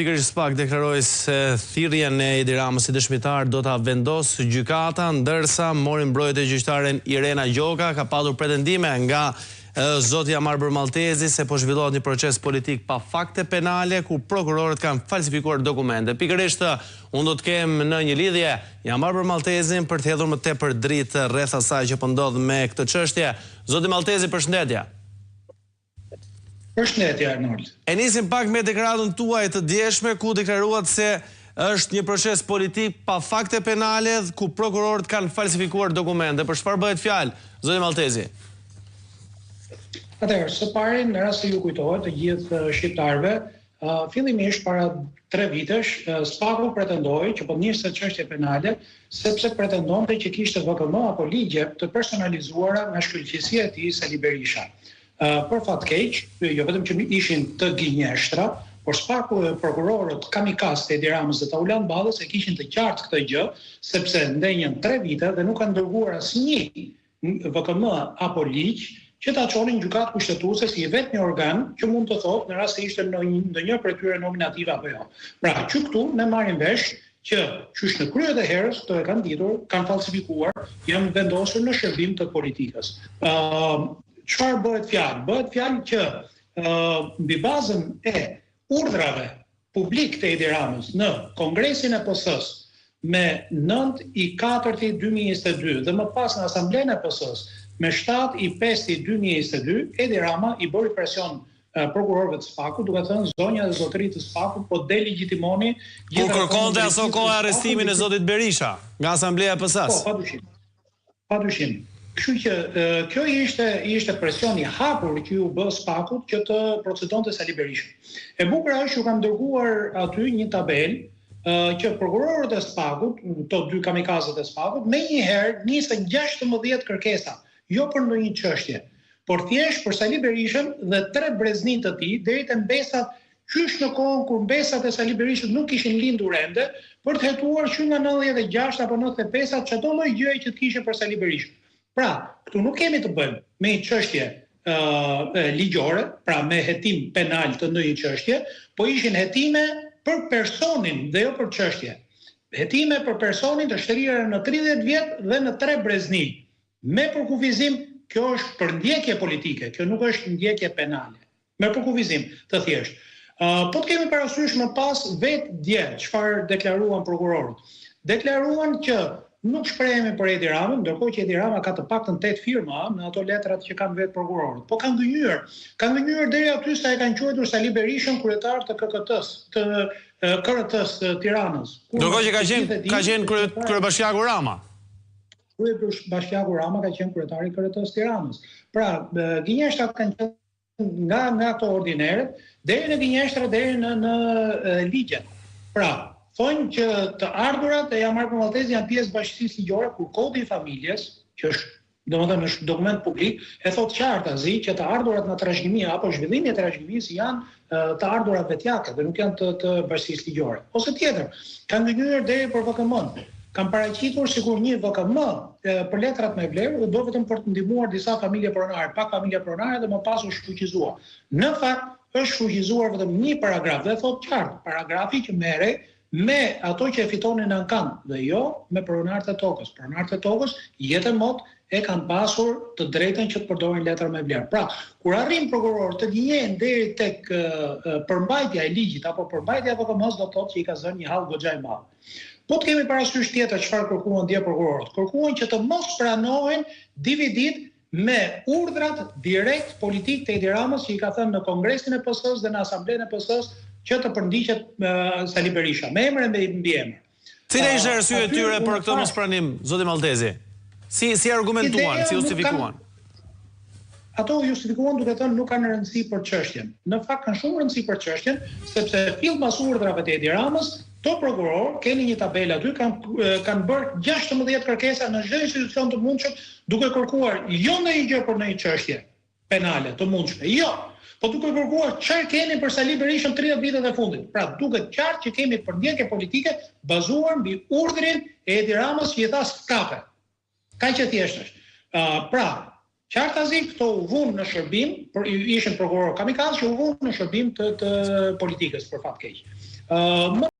Pikërisht pak deklaroi se thirrjen e Edi Ramës si dëshmitar do ta vendosë gjykata, ndërsa mori mbrojtje gjyqtaren Irena Gjoka, ka patur pretendime nga zoti Amarbër Maltezi se po zhvillohet një proces politik pa fakte penale ku prokurorët kanë falsifikuar dokumente. Pikërisht unë do të kem në një lidhje Amarbër Maltezin për të hedhur më tepër dritë rreth asaj që po ndodh me këtë çështje. Zoti Maltezi, përshëndetje. Përshëndetje, Arnold. E nisim pak me deklaratën tuaj të djeshme ku deklaruat se është një proces politik pa fakte penale ku prokurorët kanë falsifikuar dokumente. Për çfarë bëhet fjalë, zoti Maltezi? Atëherë, së pari, në rast se ju kujtohet të gjithë shqiptarëve, fillimisht para 3 vitesh, Spaku pretendoi që po niste çështje penale sepse pretendonte që kishte VKM apo ligje të personalizuara nga shkëlqësia e tij Sali Berisha. Për fat keq, jo vetëm që ishin të gënjeshtra, por Spaku e prokurorët kamikaz të Edi Ramës dhe Taulan Ballës e kishin të qartë këtë gjë, sepse ndenjën 3 vite dhe nuk kanë dërguar asnjë VKM apo ligj që ta çonin gjykatë kushtetuese si vetëm një organ që mund të thotë në rast se ishte ndonjë prej tyre nominative apo jo. Pra, që këtu ne marrim vesh që qysh në kryet e herës këto e kanë ditur, kanë falsifikuar, janë vendosur në shërbim të politikës. Çfarë bëhet fjalë? Bëhet fjalë që mbi bazën e urdhrave publik të Edi Ramës në Kongresin e PS-s me 9/4/2022 dhe më pas në Asamblenë e PS-s me 7/5/2022, Edi Rama i bëri presion prokurorëve të Spakut, duke thënë zonja dhe zotëri të Spakut po delegitimoni ku kërkonte aso kohë arrestimin e zotit Berisha nga Asambleja e PS-s. Po, padyshim. Kështu që kjo ishte presion i hapur që ju bë Spakut që të procedonte Sali Berisha. E bukur është që kam dërguar aty një tabelë që prokurorët e Spakut, të 2 kamikazët e Spakut, menjëherë nisën 16 kërkesa, jo për ndonjë çështje, por thjesht për Sali Berishën dhe 3 breznin të tij, deri te mbesat qysh në kohën kur mbesat e Sali Berishës nuk kishin lindur ende, për të hetuar që nga 96 apo 95 çdo lloj gjëje që të kishin për Sali Berishën. Pra, këtu nuk kemi të bëjmë me një çështje ligjore, pra me hetim penal të ndonjë çështje, po ishin hetime për personin dhe jo për çështje. Hetime për personin të shtrirë në 30 vjet dhe në 3 brezni. Me përkufizim, kjo është për ndjekje politike, kjo nuk është ndjekje penale. Me përkufizim, të thjesht. Po të kemi parasysh më pas vetë dje, çfarë deklaruan prokurorët. Deklaruan që nuk shprehemi për Edi Ramën, ndërkohë që Edi Rama ka të paktën 8 firma në ato letrat që kanë vetë prokurorët. Po kanë gënjur. Kanë gënjur deri aty sa e kanë quajtur Sali Berishën kryetar të KKT-s, të KRT-s të Tiranës. Ndërkohë që ka qenë kryebashkiaku Rama. Kryebashkiaku Rama ka qenë kryetari i KRT-s Tiranës. Pra, gënjeshtrat kanë qenë nga ato ordineret deri në gënjeshtra deri në ligjet. Pra, thonë që të ardhurat e Amarbër Maltezi janë pjesë bashkësisë ligjore kur kodi i familjes, që është domethënë është dokument publik, e thotë qartazi që të ardhurat në trashëgimi apo zhvillimi i trashëgimisë janë të ardhurat vetjake dhe nuk janë të bashkësisë ligjore. Ose tjetër, kanë gënjur deri për VKM-n. Kanë paraqitur sikur një VKM për letrat me vlerë u bë vetëm për të ndihmuar disa familje pronare, pak familje pronare dhe më pas u shfuqizua. Në fakt, është shfuqizuar vetëm një paragraf dhe thotë qartë, paragrafi që merrej me ato që e fitonin në ankan dhe jo me pronarët e tokës. Pronarët e tokës jetën mot e kanë pasur të drejtën që të përdorin letra me vlerë. Pra, kur arrin prokurorët të gjihen deri tek përmbajtja e ligjit apo përmbajtja e VKM-s, do të thotë që i ka zënë një hall goxha i madh. Po të kemi parasysh tjetër çfarë kërkuan dje prokurorët. Kërkuan që të mos pranohen dividit me urdhrat direkt politik të Edi Ramës që i ka thënë në Kongresin e PS-s dhe në Asamblenë e PS-s që të përndiqet Sali Berisha, me emër e mbi emër. Cila ishte arsyeja e tyre për këtë mospranim, zoti Maltezi? Si argumentuan, si justifikuan? Ato justifikuan duke thënë nuk kanë rëndësi për çështjen. Në fakt kanë shumë rëndësi për çështjen, sepse fill pas urdhrave të Edi Ramës, to prokuror keni një tabelë aty kanë bërë 16 kërkesa në çdo institucion të mundshëm duke kërkuar jo ndonjë gjë për ndonjë çështje penale të mundshme. Jo. Po duke kërkuar çfarë keni për Sali Berishën 30 vitet e fundit. Pra, duket qartë që kemi përndjekje politike bazuar mbi urdhrin e Edi Ramës që i tha skape. Kaq që thjesht është. Pra, qartazi këto u vunë në shërbim, ishin prokuror kamikaz që u vunë në shërbim të politikës për fat keq. Më